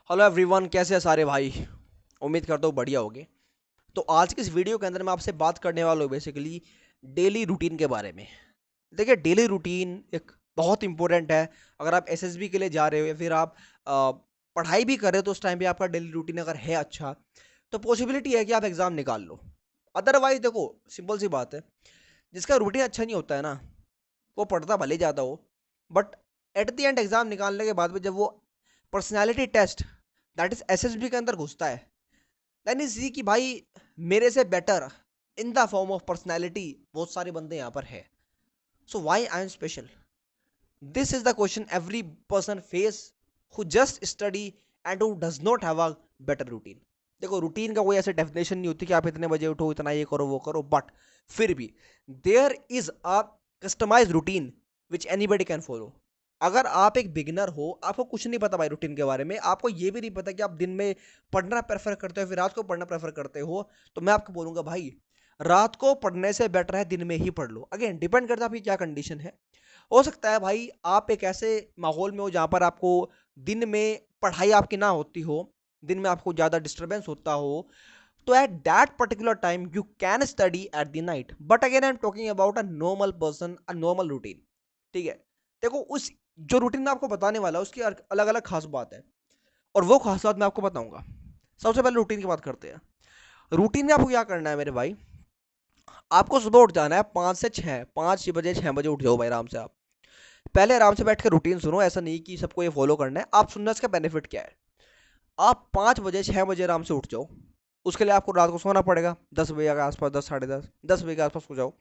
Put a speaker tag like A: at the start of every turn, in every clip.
A: Hello everyone, कैसे हैं सारे भाई। उम्मीद करता हूँ बढ़िया होगे। तो आज की इस वीडियो के अंदर मैं आपसे बात करने वाला हूँ बेसिकली डेली रूटीन के बारे में। देखिए, डेली रूटीन एक बहुत इंपॉर्टेंट है। अगर आप एसएसबी के लिए जा रहे हो या फिर आप पढ़ाई भी कर रहे हो तो उस टाइम पे आपका डेली रूटीन अगर है अच्छा, तो पॉसिबिलिटी है कि आप एग्ज़ाम निकाल लो। अदरवाइज देखो, सिंपल सी बात है, जिसका रूटीन अच्छा नहीं होता है ना, वो पढ़ता भले ही ज़्यादा हो, but at the end exam निकालने के बाद में जब वो personality test that is SSB के अंदर घुसता है, देन इज सी कि भाई मेरे से better in the form of personality बहुत सारे बंदे यहाँ पर है। So why I am special, this is the question every person face who just study and who does not have a better routine. देखो, रूटीन का कोई ऐसे डेफिनेशन नहीं होती कि आप इतने बजे उठो, इतना ये करो वो करो, बट फिर भी there is a customise routine which anybody can follow. अगर आप एक बिगिनर हो, आपको कुछ नहीं पता भाई रूटीन के बारे में, आपको ये भी नहीं पता कि आप दिन में पढ़ना प्रेफर करते हो फिर रात को पढ़ना प्रेफर करते हो, तो मैं आपको बोलूंगा भाई, रात को पढ़ने से बेटर है दिन में ही पढ़ लो। अगेन डिपेंड करता है आपकी क्या कंडीशन है। हो सकता है भाई आप एक ऐसे माहौल में हो जहाँ पर आपको दिन में पढ़ाई आपकी ना होती हो, दिन में आपको ज़्यादा डिस्टर्बेंस होता हो, तो at that particular time you can study at the night. But again I am talking about a normal person, a normal routine. ठीक है, देखो उस जो रूटीन मैं आपको बताने वाला हूँ उसकी अलग अलग खास बात है, और वो खास बात मैं आपको बताऊंगा। सबसे पहले रूटीन की बात करते हैं। रूटीन में आपको क्या करना है मेरे भाई, आपको सुबह उठ जाना है 5 से 6, 5 बजे 6 बजे उठ जाओ भाई आराम से। आप पहले आराम से बैठ के रूटीन सुनो, ऐसा नहीं कि सबको ये फॉलो करना है, आप सुनना इसका बेनिफिट क्या है। आप 5 बजे 6 बजे आराम से उठ जाओ। उसके लिए आपको रात को सोना पड़ेगा 10 बजे के आसपास, 10 साढ़े 10, 10 बजे के आसपास सो जाओ।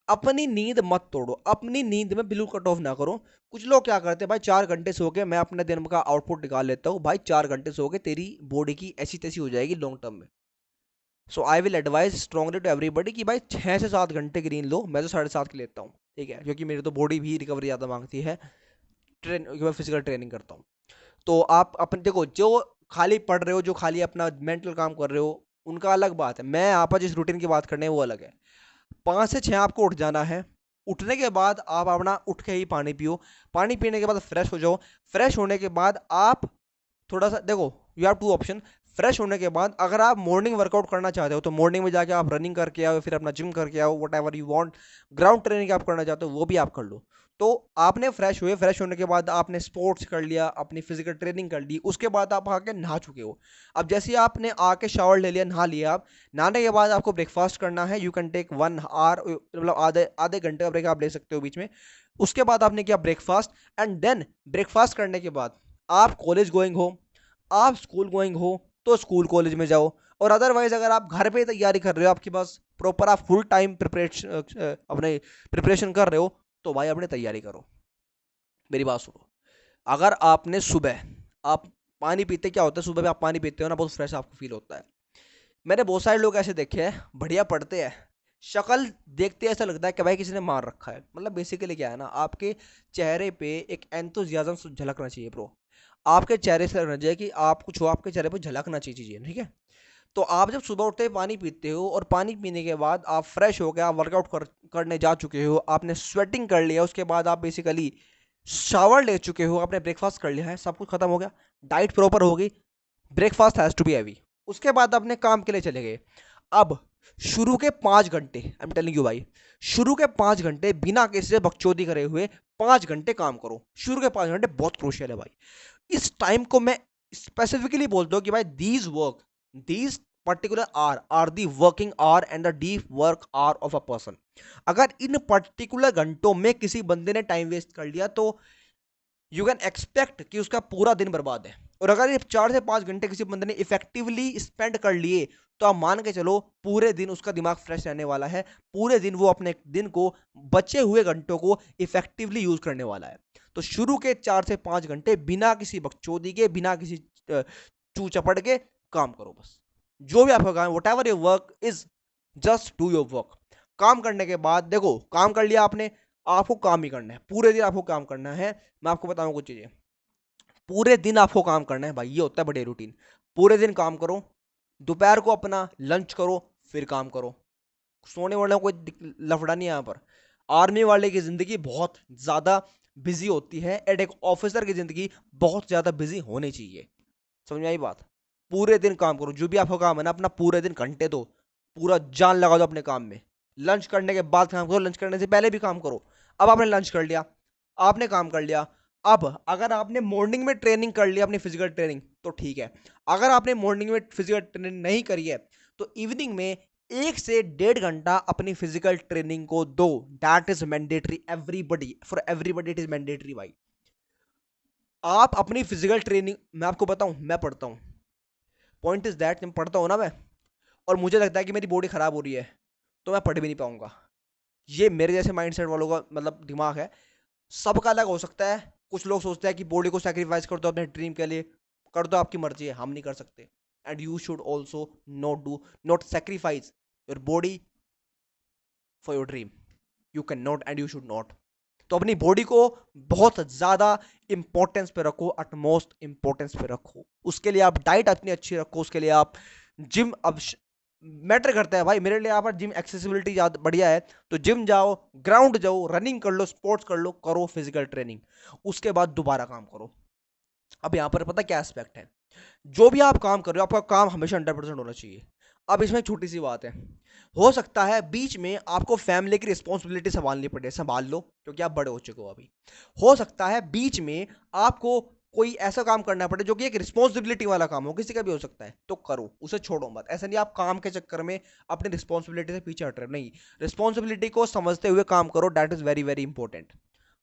A: अपनी नींद मत तोड़ो, अपनी नींद में बिल्कुल कट ऑफ ना करो। कुछ लोग क्या करते हैं भाई, 4 घंटे सो के मैं अपने दिन का आउटपुट निकाल लेता हूँ। भाई 4 घंटे सो के तेरी बॉडी की ऐसी तैसी हो जाएगी लॉन्ग टर्म में। So I will advise strongly to everybody कि भाई 6 से 7 घंटे की नींद लो। मैं तो 7.5 की लेता हूँ, ठीक है, क्योंकि मेरी तो बॉडी भी रिकवरी ज़्यादा मांगती है। मैं फिजिकल ट्रेनिंग करता हूँ। तो आप अपने देखो, जो खाली पढ़ रहे हो, जो खाली अपना मेंटल काम कर रहे हो, उनका अलग बात है। मैं यहाँ पर जिस रूटीन की बात करने है वो अलग है। 5 से 6 आपको उठ जाना है। उठने के बाद आप अपना उठ के ही पानी पियो। पानी पीने के बाद फ्रेश हो जाओ। फ्रेश होने के बाद आप थोड़ा सा देखो, you have two option. Fresh होने के बाद अगर आप मॉर्निंग वर्कआउट करना चाहते हो तो मॉर्निंग में जाके आप रनिंग करके आओ, फिर अपना जिम करके आओ, what ever you want. Ground training आप करना चाहते हो वो भी आप कर लो। तो आपने फ्रेश हुए, फ्रेश होने के बाद आपने स्पोर्ट्स कर लिया, अपनी फिजिकल ट्रेनिंग कर ली, उसके बाद आप आके नहा चुके हो। अब जैसे ही आपने आके शावर ले लिया, नहा लिया, आप नहाने के बाद आपको ब्रेकफास्ट करना है। यू कैन टेक 1 आवर, मतलब आधे आधे घंटे का ब्रेक आप ले सकते हो बीच में। उसके बाद आपने किया ब्रेकफास्ट, एंड देन ब्रेकफास्ट करने के बाद आप कॉलेज गोइंग हो, आप स्कूल गोइंग हो तो स्कूल कॉलेज में जाओ। और अदरवाइज अगर आप घर पे तैयारी कर रहे हो, आपके पास प्रॉपर आप फुल टाइम प्रिपरेशन अपने प्रिपरेशन कर रहे हो, तो भाई अपनी तैयारी करो। मेरी बात सुनो। अगर आपने सुबह आप पानी पीते, क्या होता है सुबह में आप पानी पीते हो ना, बहुत फ्रेश आपको फील होता है। मैंने बहुत सारे लोग ऐसे देखे हैं, बढ़िया पढ़ते हैं, शक्ल देखते ऐसा लगता है कि भाई किसी ने मार रखा है। मतलब बेसिकली क्या है ना, आपके चेहरे पे एक एंथुजियाज्म झलकना चाहिए ब्रो। आपके चेहरे से लगना चाहिए कि आप कुछ हो, आपके चेहरे पे झलकना चाहिए चीज़ें, ठीक है। तो आप जब सुबह उठते ही पानी पीते हो, और पानी पीने के बाद आप फ्रेश हो गए, आप वर्कआउट करने जा चुके हो, आपने स्वेटिंग कर लिया, उसके बाद आप बेसिकली शावर ले चुके हो, आपने ब्रेकफास्ट कर लिया है, सब कुछ खत्म हो गया, डाइट प्रॉपर होगी, breakfast has to be heavy. उसके बाद अपने काम के लिए चले गए। अब शुरू के 5 घंटे, आई एम टेलिंग यू भाई, शुरू के 5 घंटे बिना किसी से बकचोदी करे हुए 5 घंटे काम करो। शुरू के 5 घंटे बहुत क्रूशियल है भाई। इस टाइम को मैं स्पेसिफिकली बोलता हूँ कि भाई these work, these particular are the working hour and the deep work hour of a person. अगर इन पर्टिकुलर घंटों में किसी बंदे ने टाइम वेस्ट कर लिया, तो यू कैन एक्सपेक्ट कि उसका पूरा दिन बर्बाद है। और अगर ये 4 से 5 घंटे किसी बंदे ने इफेक्टिवली स्पेंड कर लिए, तो आप मान के चलो पूरे दिन उसका दिमाग फ्रेश रहने वाला है। पूरे दिन वो अपने दिन को, बचे हुए घंटों को इफेक्टिवली यूज करने वाला है। तो शुरू के 4 से 5 घंटे बिना किसी बकचोदी के, बिना किसी चू चपड़ के काम करो बस। जो भी आपका काम, what ever your work is, just do your work. काम करने के बाद देखो, काम कर लिया आपने, आपको काम ही करना है, पूरे दिन आपको काम करना है। मैं आपको बताऊं कुछ चीजें, पूरे दिन आपको काम करना है भाई, ये होता है बड़े रूटीन। पूरे दिन काम करो, दोपहर को अपना लंच करो, फिर काम करो। सोने वाले को कोई लफड़ा नहीं है यहाँ पर। आर्मी वाले की जिंदगी बहुत ज्यादा बिजी होती है, एंड एक ऑफिसर की जिंदगी बहुत ज्यादा बिजी होनी चाहिए। समझ में आई बात? पूरे दिन काम करो, जो भी आपका काम है ना अपना पूरे दिन घंटे दो, पूरा जान लगा दो अपने काम में। लंच करने के बाद काम करो, लंच करने से पहले भी काम करो। अब आपने लंच कर लिया, आपने काम कर लिया। अब अगर आपने मॉर्निंग में ट्रेनिंग कर लिया अपनी फिजिकल ट्रेनिंग तो ठीक है। अगर आपने मॉर्निंग में फिजिकल ट्रेनिंग नहीं करी है तो इवनिंग में 1 से 1.5 घंटा अपनी फिजिकल ट्रेनिंग को दो। That is mandatory everybody, for everybody it is mandatory भाई। आप अपनी फिजिकल ट्रेनिंग, मैं आपको बताऊं, मैं पढ़ता हूं, पॉइंट इज दैट, मैं पढ़ता हूं ना मैं, और मुझे लगता है कि मेरी बॉडी खराब हो रही है तो मैं पढ़ भी नहीं पाऊंगा। ये मेरे जैसे माइंडसेट वालों का मतलब दिमाग है। सबका अलग हो सकता है। कुछ लोग सोचते हैं कि बॉडी को सैक्रिफाइस कर दो अपने ड्रीम के लिए, कर दो, आपकी मर्जी है, हम नहीं कर सकते। And you should also not sacrifice your body for your dream. You can not and you should not. तो अपनी बॉडी को बहुत ज्यादा इंपॉर्टेंस पे रखो, अटमोस्ट इंपॉर्टेंस पे रखो। उसके लिए आप डाइट अपनी अच्छी रखो, उसके लिए आप जिम, अब मैटर करता है भाई मेरे लिए। यहाँ पर जिम एक्सेसिबिलिटी ज़्यादा बढ़िया है तो जिम जाओ, ग्राउंड जाओ, रनिंग कर लो, स्पोर्ट्स कर लो, करो फिजिकल ट्रेनिंग, उसके बाद दोबारा काम करो। अब यहाँ पर पता क्या एस्पेक्ट है, जो भी आप काम कर रहे हो आपका काम हमेशा 100% होना चाहिए। अब इसमें छोटी सी बात है, हो सकता है बीच में आपको फैमिली की रिस्पॉन्सिबिलिटी संभालनी पड़े, संभाल लो क्योंकि आप बड़े हो चुके हो अभी। हो सकता है बीच में आपको कोई ऐसा काम करना पड़े जो कि एक रिस्पॉन्सिबिलिटी वाला काम हो, किसी का भी हो सकता है, तो करो, उसे छोड़ो मत। ऐसा नहीं आप काम के चक्कर में अपनी रिस्पॉन्सिबिलिटी से पीछे हट रहे हो, नहीं, रिस्पॉन्सिबिलिटी को समझते हुए काम करो, that is very very important.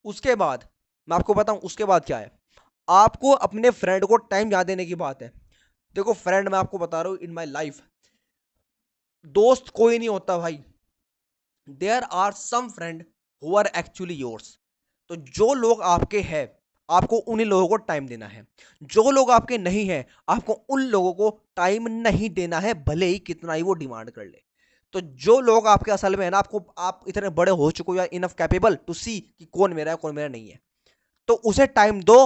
A: उसके बाद मैं आपको बताऊं उसके बाद क्या है, आपको अपने फ्रेंड को टाइम याद देने की बात है। देखो फ्रेंड, मैं आपको बता रहा हूं, इन माई लाइफ दोस्त कोई नहीं होता भाई, there are some friend who are actually yours. तो जो लोग आपके हैं आपको उन्हीं लोगों को टाइम देना है, जो लोग आपके नहीं है आपको उन लोगों को टाइम नहीं देना है, भले ही कितना ही वो डिमांड कर ले। तो जो लोग आपके असल में है ना, आपको, आप इतने बड़े हो चुके हो या इनफ कैपेबल टू सी कि कौन मेरा है कौन मेरा नहीं है, तो उसे टाइम दो,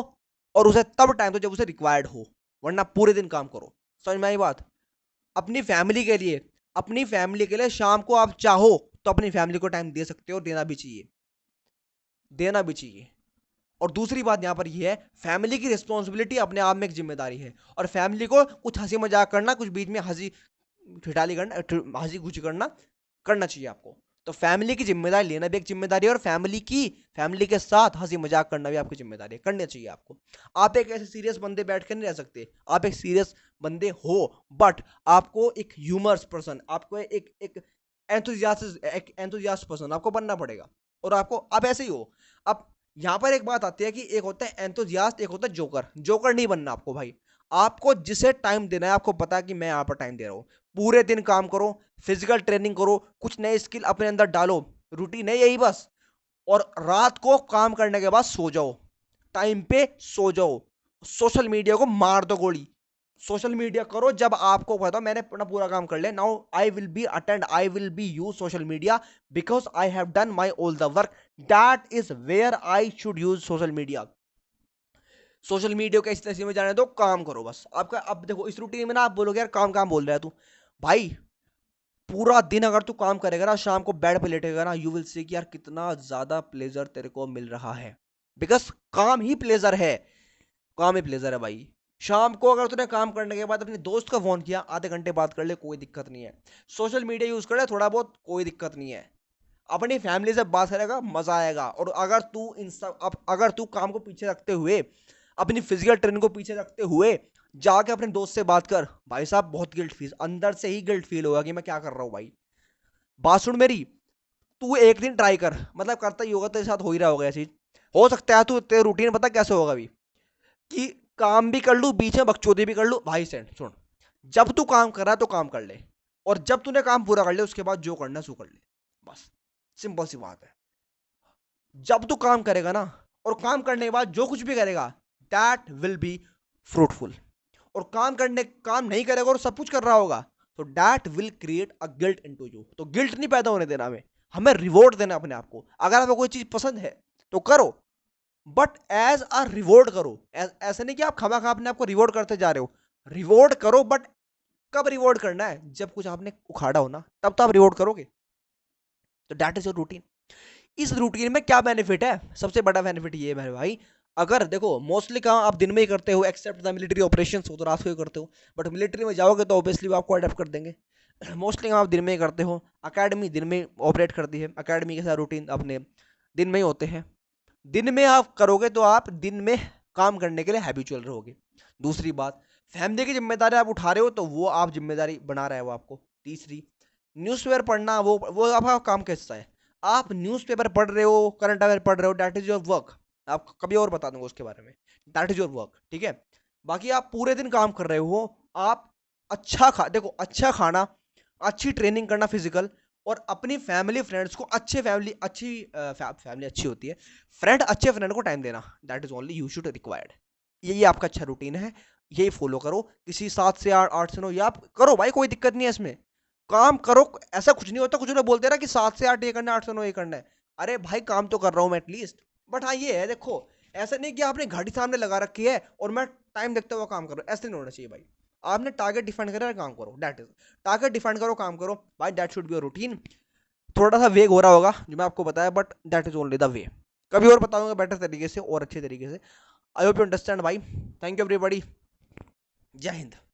A: और उसे तब टाइम दो जब उसे रिक्वायर्ड हो, वरना पूरे दिन काम करो। समझ में आई बात? अपनी फैमिली के लिए, अपनी फैमिली के लिए शाम को आप चाहो तो अपनी फैमिली को टाइम दे सकते हो, देना भी चाहिए, देना भी चाहिए। और दूसरी बात यहां पर यह है, फैमिली की रिस्पॉन्सिबिलिटी अपने आप में एक जिम्मेदारी है, और फैमिली को कुछ हंसी मजाक करना, कुछ बीच में हंसी ठिठाली करना, हंसी खुशी करना, करना चाहिए आपको। तो फैमिली की जिम्मेदारी लेना भी एक जिम्मेदारी है, और फैमिली के साथ हंसी मजाक करना भी आपकी जिम्मेदारी है, करनी चाहिए आपको। आप एक ऐसे सीरियस बंदे बैठ कर नहीं रह सकते, आप एक सीरियस बंदे हो बट आपको एक ह्यूमरस पर्सन, आपको एक एंथुजियास्ट पर्सन आपको बनना पड़ेगा। और आपको अब ऐसे ही हो। अब यहां पर एक बात आती है कि एक होता है एंथुजियास्ट, एक होता है जोकर। जोकर नहीं बनना आपको भाई, आपको जिसे टाइम देना है, आपको पता है कि मैं यहां पर टाइम दे रहा हूं, पूरे दिन काम करो, फिजिकल ट्रेनिंग करो, कुछ नए स्किल अपने अंदर डालो, रूटीन है यही बस। और रात को काम करने के बाद सो जाओ, टाइम पे सो जाओ, सोशल मीडिया को मार दो गोली। सोशल मीडिया करो जब आपको पता मैंने अपना पूरा काम कर लिया, now I will be use social media because I have done my all the work, that is where I should use social media. Social media को इस तरीके में जाने दो, काम करो बस आपका। अब देखो इस रूटीन में ना आप बोलोगे यार काम काम बोल रहा है तू, भाई पूरा दिन अगर तू काम करेगा ना, शाम को बेड पे लेटेगा ना, यू विल सी कि यार कितना ज्यादा प्लेजर तेरे को मिल रहा है, बिकॉज काम ही प्लेजर है, काम ही प्लेजर है भाई। शाम को अगर तूने काम करने के बाद अपने दोस्त का फोन किया, आधे घंटे बात कर ले, कोई दिक्कत नहीं है। सोशल मीडिया यूज कर ले थोड़ा बहुत, कोई दिक्कत नहीं है। अपनी फैमिली से बात करेगा, मजा आएगा। और अगर तू इन सब, अब अगर तू काम को पीछे रखते हुए, अपनी फिजिकल ट्रेनिंग को पीछे रखते हुए जाके अपने दोस्त से बात कर, भाई साहब बहुत गिल्ट फील, अंदर से ही गिल्ट फील होगा कि मैं क्या कर रहा हूँ भाई। बात सुन मेरी, तू एक दिन ट्राई कर, मतलब करता ही होगा तेरे साथ, हो ही रहा होगा ये चीज। हो सकता है तू, तेरे रूटीन पता कैसे होगा अभी, कि काम भी कर लू बीच में बकचोदी भी कर लू। भाई सेंड सुन, जब तू काम कर रहा है तो काम कर ले, और जब तूने काम पूरा कर ले उसके बाद जो करना है सो कर ले, बस सिंपल सी बात है। जब तू काम करेगा ना, और काम करने के बाद जो कुछ भी करेगा, दैट विल बी फ्रूटफुल। और काम नहीं करेगा और सब कुछ कर रहा होगा, तो that will create a guilt into you. तो गिल्ट नहीं पैदा होने देना, हमें रिवॉर्ड देना अपने आप को। अगर आपको कोई चीज पसंद है तो करो, बट एज अ रिवॉर्ड करो। ऐसे नहीं कि आप खमा खा अपने आप को रिवॉर्ड करते जा रहे हो, रिवॉर्ड करो, बट कब रिवॉर्ड करना है, जब कुछ आपने उखाड़ा हो ना, तब तो आप रिवॉर्ड करोगे। तो दैट इज योर रूटीन। इस रूटीन में क्या बेनिफिट है, सबसे बड़ा बेनिफिट ये है मेरे भाई, अगर देखो मोस्टली काम आप दिन में ही करते हो एक्सेप्ट द मिलिट्री ऑपरेशंस हो तो रात को ही करते हो, बट मिलिट्री में जाओगे तो ऑब्वियसली वो आपको अडेप्ट कर देंगे। मोस्टली काम आप दिन में ही करते हो, अकेडमी दिन में ऑपरेट करती है, अकेडमी के साथ रूटीन अपने दिन में ही होते हैं। दिन में आप करोगे तो आप दिन में काम करने के लिए हैबिचुअल रहोगे। दूसरी बात, फैमिली की जिम्मेदारी आप उठा रहे हो तो वो आप जिम्मेदारी बना रहे हो आपको। तीसरी, न्यूज़पेपर पढ़ना वो आपका काम का हिस्सा है। आप न्यूज़पेपर पढ़ रहे हो, करंट अफेयर पढ़ रहे हो, दैट इज योर वर्क। आप कभी और बता दूंगा उसके बारे में, दैट इज योर वर्क, ठीक है। बाकी आप पूरे दिन काम कर रहे हो, आप देखो अच्छा खाना, अच्छी ट्रेनिंग करना फिजिकल, और अपनी फैमिली फ्रेंड्स को फैमिली अच्छी होती है, अच्छे फ्रेंड को टाइम देना, that is only you should required. यही आपका अच्छा रूटीन है, यही फॉलो करो। किसी 7 से 8, 8 से 9, ये आप करो भाई, कोई दिक्कत नहीं है इसमें, काम करो। ऐसा कुछ नहीं होता, कुछ लोग बोलते हैं ना कि 7 से 8 ये करना है, 8 से 9 ये करना है। अरे भाई काम तो कर रहा हूँ मैं एटलीस्ट। बट हाँ ये है, देखो ऐसा नहीं कि आपने घड़ी सामने लगा रखी है और मैं टाइम देखते हुए काम कर रहा हूँ, ऐसे नहीं होना चाहिए भाई। आपने टारगेट डिफाइन करा है, काम करो, दैट इज टारगेट डिफाइन करो, काम करो भाई, that should be your routine. थोड़ा सा वेग हो रहा होगा जो मैं आपको बताया, but that is only the way. कभी और बताऊंगा बेटर तरीके से और अच्छे तरीके से। आई होप यू अंडरस्टैंड भाई। Thank you everybody. जय हिंद।